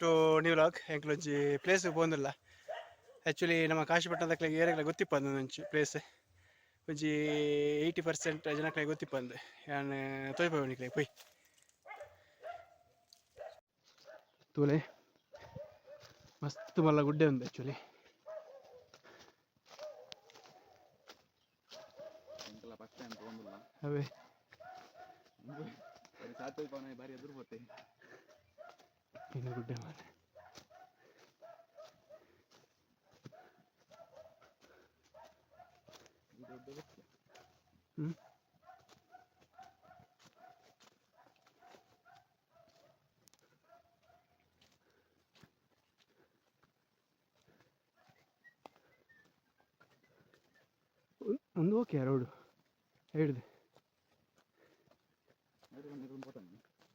To new vlog ಎಂಕ್ಲೊಂಜಿ place ಪೋಂದುಲ್ಲ. Actually ನಮ್ಮ ಕಾಶಿಪಟ್ಟಣದಕ್ಲೆ ಏರೆಗ್ಲ ಗೊತ್ತಿಪ್ಪಂದು ಒಂಚಿ ಪ್ಲೇಸ್ ಒಂಜಿ 80% ಜನಕ್ಲೆ ಗೊತ್ತಿಪ್ಪಂದು ಯಾನ್ ತೋಯ್ಪವನಿಕ್ಲೆ ಪೊಯ್ ತೂಲೆ ಮಸ್ತ್ ಮಲ್ಲ ಗುಡ್ಡೆ ಉಂದು ಆ್ಯಕ್ಚುಲಿ. ಅವೇ ಬಾರಿ ಎದುರು ಬತ್ತೆ ಇನ್ನು ಗುಡ್ಡೆ ಮಾರೆ. ಒಂದು ಓಕೆ ರೋಡು ಹೇಳಿದೆ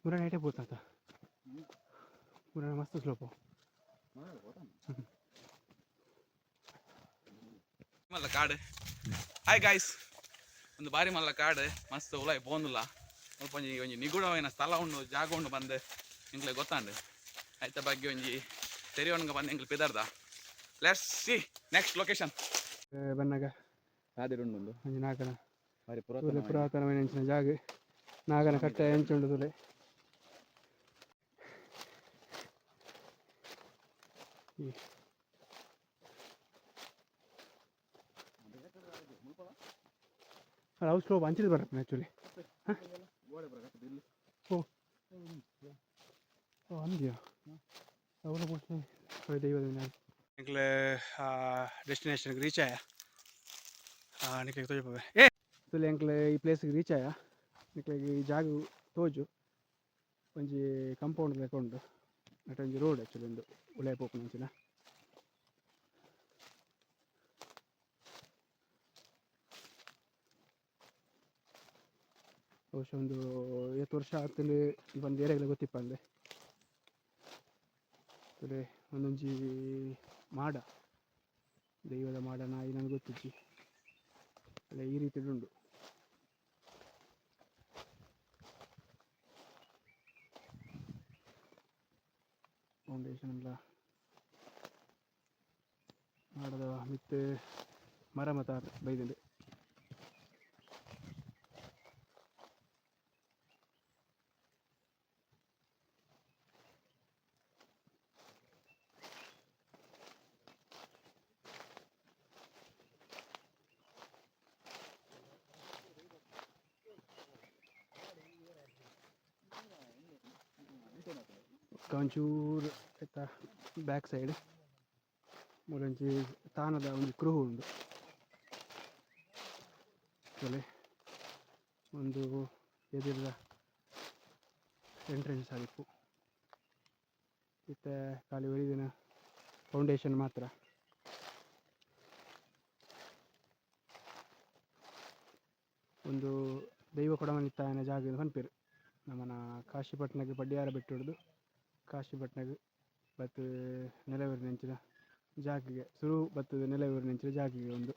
ಮುರ ನೈಟೇ ಪೋತಂತ ಮುರ ಮಸ್ತ್ ಸ್ಲೋಪು ಮಲ್ಲ ಕಾಡು. ಹಾಯ್ ಗಾಯ್ಸ್, ಒಂದು ಬಾರಿ ಮಲ್ಲ ಕಾಡು ಮಸ್ತ್ ಉಲಾಯ್ ಪೋಂದುಲ್ಲ. ಸ್ವಲ್ಪ ಒಂಜಿ ಒಂಜಿ ನಿಗೂಢమైన ಸ್ಥಳ ಉಂಡು, ಜಾಗ ಉಂಡು ಬಂದು ನಿಂಕ್ಲೆ ಗೊತ್ತಾಂಡು. ಐತ ಬಗ್ಗೆ ಒಂಜಿ ತೆರಿಯೋನ್ಗ ಬಂದು ನಿಂಕ್ಲೆ ಪಿದರ್ದ. Let's see next location. ಬನ್ನಗ ಯಾದಿರುಂಡು ಒಂಜಿ ನಾಗನ ಬಾರಿ ಪುರಾತನమైన ಎಂಚಿನ ಜಾಗ ನಾಗನ ಕಟ್ಟೆ ಎಂಚುಂಡು ತುಲೆ. ಅವು ಸ್ಲೋಪ್ ಅಂಚಿದ ಬರತ್ತೆ ಆ್ಯಕ್ಚುಲಿ. ಓ ಅಂದ್ಯಾ ಅವರ ದೈವದ ನಿಕ್ಲೆ ಡೆಸ್ಟಿನೇಷನ್ಗೆ ರೀಚ್ ಆಯ ನಿಕ್ಲೆಗೆ ತೋಜಪವೆ ಏ ತುಲೆ ಎಂಕ್ಲೆ ಈ ಪ್ಲೇಸ್ಗೆ ರೀಚ್ ಆಯ ನಿಕ್ಲೆಗೆ ಈ ಜಾಗ ತೋಜು ಒಂಜಿ ಕಂಪೌಂಡ್ ಲೆಕ್ಕ ಉಂಡು. ಅಟ್ ಒಂಜಿ ರೋಡ್ ಆ್ಯಕ್ಚುಲಿ ಉಂಡು ಉಲಾಯ್ ಪೋಪುನಂಚಿನ. ಬಹುಶಃ ಒಂದು 8 ವರ್ಷ ಆತಂದು ಬಂದು ಏರಿಯಾಗಲ ಗೊತ್ತಿಪ್ಪಂದೆ ತುಲೆ ಒಂದೊಂಜಿ ಮಾಡ ದೈವದ ಮಾಡ ನಾಯಿ ನನಗೆ ಗೊತ್ತಿಜ್ಜಿ ಅಲ್ಲ ಈ ರೀತಿ ಉಂಡು. ಫೌಂಡೇಶನ್ ಎಲ್ಲ ಮಾಡದ ಮಿತ್ತು ಮರ ಮತ ಬೈದಿದೆ. ಒಂಚೂರು ಆಯ್ತ ಬ್ಯಾಕ್ ಸೈಡ್ ಮೂಲಂಚಿ ತಾನದ ಒಂದು ಕೃಹು ಉಂಡು. ಒಂದು ಎದುರದ ಎಂಟ್ರೆನ್ಸ್ ಆಗಿಪ್ಪು ಇತ್ತೆ ಖಾಲಿ ಒರಿದಿನ ಫೌಂಡೇಶನ್ ಮಾತ್ರ. ಒಂದು ದೈವ ಕೊಡಮನಿತ್ತಾಯನ ಜಾಗ ಪನ್ಪೇರು ನಮ್ಮನ ಕಾಶಿಪಟ್ಟಣಕ್ಕೆ ಪಡ್ಯಾರ ಬಿಟ್ಟು ಹಿಡಿದು ಕಾಶಿಪಟ್ಟಣಕ್ಕೆ ಬತ್ತು ನೆಲವೂರಿನಂಚಿನ ಜಾಗಿಗೆ ಸುರು ಬತ್ತದ ನೆಲವೂರಿನಂಚಿನ ಜಾಗಿಗೆ ಒಂದು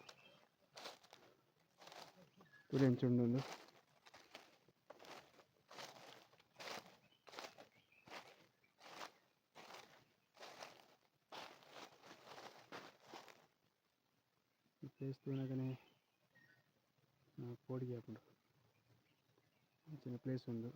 ತುಳಿಯಂಚುಂಡು. ಒಂದು ಈ ಪ್ಲೇಸ್ ತೂನಗನೆ ಕೋಡಿಗೆ ಹಾಕೊಂಡು ಚಿನ್ನ ಪ್ಲೇಸ್ ಉಂಡು.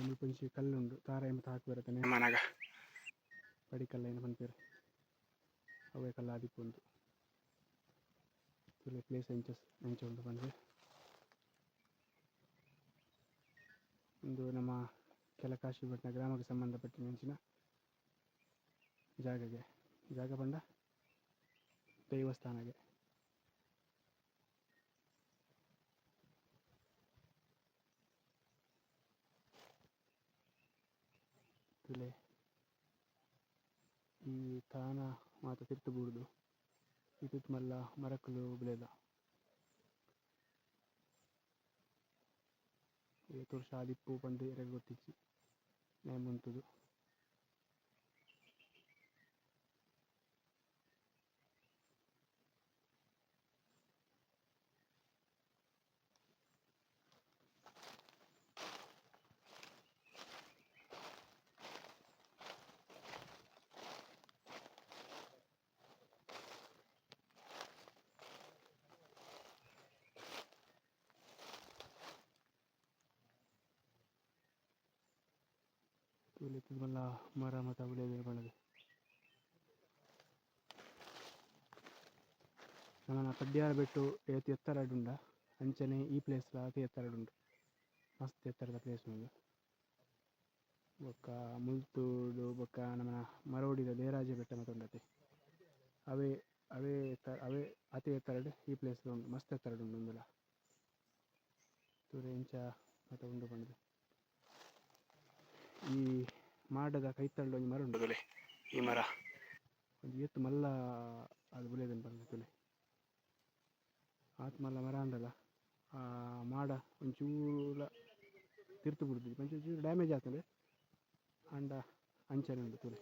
ಮುಲ್ಪಂಚಿ ಕಲ್ಲುಂಡು ತಾರಾಯಿ ಮತ್ತು ಹಾಕಿ ಬರುತ್ತಾನೆ ಮನಾಗ ಪಡಿ ಕಲ್ಲ ಪನ್ಪೇರು ಅವೇ ಕಲ್ಲ ಆದಿಪ್ಪುಂಟು ತುಲೆ ಪ್ಲೇಸ್ ಎಂಚ ಉಂಟು ಬಂದರೆ ಒಂದು ನಮ್ಮ ಕೆಲ ಕಾಶಿಪಟ್ಟಣ ಗ್ರಾಮಕ್ಕೆ ಸಂಬಂಧಪಟ್ಟ ನೆಂಚಿನ ಜಾಗ ಬಂಡ ದೇವಸ್ಥಾನಗೆ ತುಲೆ ಈ ತಾನ ಮಾತ ತಿರ್ತುಬೂಡ್ದು ಇತ್ತಿತ್ ಮಲ್ಲ ಮರಕ್ಕಲು ಬೆಳೆದ ತೋರ್ಷ ಆದಿಪ್ಪು ಬಂದು ಎರೆಗೆ ಗೊತ್ತಿಚ್ಚಿ ನೇಮುಂತುದು ಇತ್ತಿತ್ ಮಲ್ಲ ಮರ ಮತ ಬೆಳೆದ ಬಣ್ಣದ ನಮ್ಮನ ಪಡ್ಯಾರ ಬೆಟ್ಟು ಏತಿ ಎತ್ತರಡುಂಡ ಅಂಚನೆ ಈ ಪ್ಲೇಸ್ಲ ಅತಿ ಎತ್ತರಡುಂಡು ಮಸ್ತ್ ಎತ್ತರದ ಪ್ಲೇಸ್ ಉಂದು ಬೊಕ್ಕ ಮುಲ್ತೂಡು ಬೊಕ್ಕ ನಮ್ಮನ ಮರವಡಿದ ದೇರಾಜ ಬೆಟ್ಟ ಮಾತ ಉಂಡತೆ ಅವೇ ಅವೇ ಅವೇ ಅತಿ ಎತ್ತರಡು ಈ ಪ್ಲೇಸ್ ಉಂಡು ಮಸ್ತ್ ಎತ್ತರಡು ಉಂಡು ಉಂದುಲ ತೂರೆ ಇಂಚ ಮಾತ ಉಂಡು ಬಣ್ಣದು ಈ ಮಾಡದ ಕೈತಳ್ಳು ಒಂಜಿ ಮರ ಉಂಡು ತುಲೆ ಈ ಮರ ಒಂಜಿ ಏತ್ತು ಮಲ್ಲ ಅದು ಬುಲೆದನ್ ಬಂದ ತುಲೆ ಆತ್ ಮಲ್ಲ ಮರ ಅಂದಲ್ಲ ಆ ಮಾಡ ಒಂಚೂರ ತಿರ್ತು ಬಿಡ್ದು ಒಂಚೂರು ಡ್ಯಾಮೇಜ್ ಆಗ್ತದೆ ಅಂಡ ಅಂಚನೆ ಉಂಡು ತುಲೆ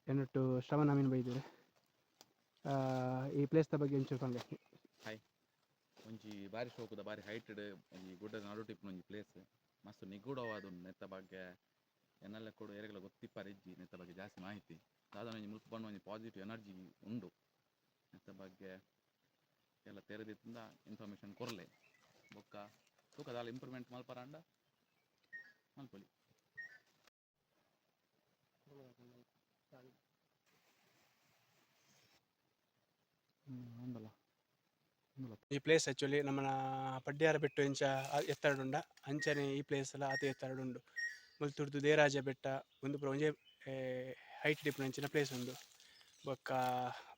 ಎನ್ನೊಟ್ಟು ಶ್ರವಣ ಮೀನು ಬೈದಿದೆ ಈ ಪ್ಲೇಸ್ ಬಗ್ಗೆ ಒಂಚೂರು ಪಂಡೆ ಹಾಯ್ ಒಂಜಿ ಬಾರಿ ಶೋಕುದ ಬಾರಿ ಹೈಟೆಡ್ ಒಂಜಿ ಗುಡ್ಡದ ನಡು ಟಿಪ್ಪುನ ಒಂಜಿ ಪ್ಲೇಸ್ ಮಸ್ತ್ ನಿಗೂಢವಾದ ಉಂಡು ನೆತ್ತ ಬಗ್ಗೆ ಎನ್ನೆಲ್ಲ ಕೂಡ ಏರೆಗಳ ಗೊತ್ತಿಪ್ಪಾರ ಇಜ್ಜಿ ನೆತ್ತ ಬಗ್ಗೆ ಜಾಸ್ತಿ ಮಾಹಿತಿ ದಾದ ಒಂಜಿ ಮುಲ್ಪ ಬಣ್ಣ ಒಂಜಿ ಪಾಸಿಟಿವ್ ಎನರ್ಜಿ ಉಂಡು ನೆತ್ತ ಬಗ್ಗೆ ಎಲ್ಲ ತೆರೆದಿತ್ತಿಂದ ಇನ್ಫಾರ್ಮೇಷನ್ ಕೊರಲೆ ಬೊಕ್ಕ ತೂಕದಾಲ ಇಂಪ್ರೂವ್ಮೆಂಟ್ ಮಲ್ಪರಾಂಡ ಮಲ್ಪೊಲಿ ಈ ಪ್ಲೇಸ್ ಆ್ಯಕ್ಚುಲಿ ನಮ್ಮನ ಪಡ್ಯಾರ ಬೆಟ್ಟು ಇಂಚ ಎತ್ತರಡುಂಡ ಅಂಚನೆ ಈ ಪ್ಲೇಸ್ ಎಲ್ಲ ಅತಿ ಎತ್ತರಡುಂಡು ಮುಲ್ತುರ್ದು ದೇರಾಜ ಬೆಟ್ಟ ಒಂದು ಪೂರ ಒಂಜೇ ಹೈಟ್ ಡಿಫ್ರೆನ್ಸಿನ ಪ್ಲೇಸ್ ಉಂಡು ಬೊಕ್ಕ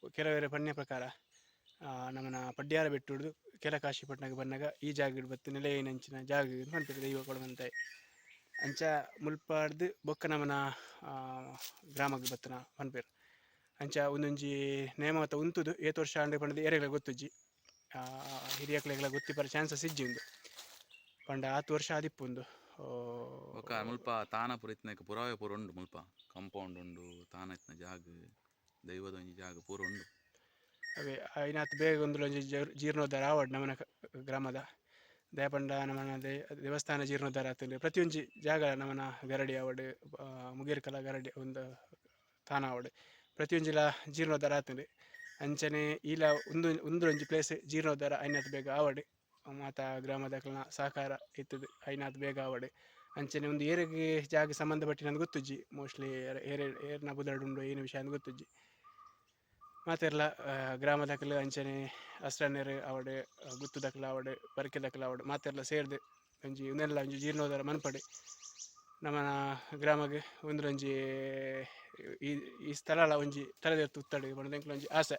ಕೆಲವೇರೆ ಪನ್ಯ ಪ್ರಕಾರ ನಮ್ಮನ ಪಡ್ಯಾರ ಬೆಟ್ಟುಡ್ದು ಕೆಳಕಾಶಿ ಪಟ್ಟಣಕ್ಕೆ ಬಂದಾಗ ಈ ಜಾಗ ಬತ್ತು ನೆಲೆ ಏನಂಚಿನ ಜಾಗ ಮಾಡ್ತಾರೆ ದೈವ ಕೊಡುವಂತೆ ಅಂಚ ಮುಲ್ಪಾಡ್ದು ಬೊಕ್ಕ ನಮ್ಮನ ಗ್ರಾಮಕ್ಕೆ ಬತ್ತನ ಪನ್ಪೇರು ಅಂಚ ಒಂದೊಂಜಿ ನೇಮತ ಉಂತುದು ಏತು ವರ್ಷ ಅಂಡೆ ಪಂಡದು ಏರೆಗ್ಲ ಗೊತ್ತುಜ್ಜಿ ಹಿರಿಯಕ್ಲೆಗ್ಲ ಗೊತ್ತಿಪ್ಪರ ಚಾನ್ಸಸ್ ಇಜ್ಜಿ ಉಂದು ಪಂಡ 10 ವರ್ಷ ಆದಿಪ್ಪುಂದು ಬೊಕ್ಕ ಮುಲ್ಪ ತಾನ ಪೂರ ಇತ್ನಕ ಪುರಾವೆ ಪೂರ ಉಂಡು ಮುಲ್ಪ ಕಂಪೌಂಡ್ ಉಂಡು ತಾನ ಇತ್ನ ಜಾಗ ದೈವದ ಒಂಜಿ ಜಾಗ ಪೂರ ಉಂಡು ಅವೇ ಐನಾತ್ ಬೇಗ ಒಂದುಲ ಒಂಜಿ ಜೀರ್ಣೋದ್ಧಾರ ಆವಡ್ ನಮ್ಮನ ಗ್ರಾಮದ ದಯಪಂಡ ನಮ್ಮನ ದೇವಸ್ಥಾನ ಜೀರ್ಣೋದ್ಧಾರ ಆತುಂಡು ಪ್ರತಿಯೊಂಜಿ ಜಾಗ ನಮ್ಮನ ಗರಡಿ ಆವಡ್ ಮುಗೇರ್ಕಲ ಗರಡಿ ಒಂದು ತಾನ ಆವಡ್ ಪ್ರತಿಯೊಂಜಿಲ ಜೀರ್ಣೋದ್ಧಾರ ಆತುಂಡು ಅಂಚನೆ ಈಲ ಒಂದೊಂಜಿ ಪ್ಲೇಸ್ ಜೀರ್ಣೋದ್ಧಾರ ಐನಾತ್ ಬೇಗ ಆವಡ್ ಮಾತ ಗ್ರಾಮದಕ್ಲೆನ ಸಹಕಾರ ಇತ್ತುದು ಐನಾತ್ ಬೇಗ ಆವಡ್ ಅಂಚನೆ ಒಂದು ಏರೆಗ್ ಜಾಗ ಸಂಬಂಧಪಟ್ಟಿನ ಗೊತ್ತುಜ್ಜಿ ಮೋಸ್ಟ್ಲಿ ಏರ್ನ ಬುದಡುಂಡು ಏನು ವಿಷಯ ಅಂತ ಗೊತ್ತುಜ್ಜಿ ಮಾತೆರ್ಲ ಗ್ರಾಮದಕ್ಲೆ ಅಂಚನೆ ಅಸ್ರನ್ನೆರ್ ಆವಡ್ ಗುತ್ತುದಕ್ಲೆ ಆವಡ್ ಬರ್ಕೆದಕ್ಲೆ ಆವಡ್ ಮಾತೆರ್ಲ ಸೇರ್ದು ಒಂಜಿ ಉಂದೆನ್ಲ ಒಂಜಿ ಜೀರ್ಣೋದ್ಧಾರ ಮನ್ಪಡೆ ನಮ್ಮನ ಗ್ರಾಮಗ್ ಒಂದೊಂಜಿ ಈ ಸ್ಥಳಲ ಒಂಜಿ ತಲೆದೆರ್ತು ಉತ್ತಡು ಪಂಡ ಎಂಕ್ಲ ಒಂಜಿ ಆಸೆ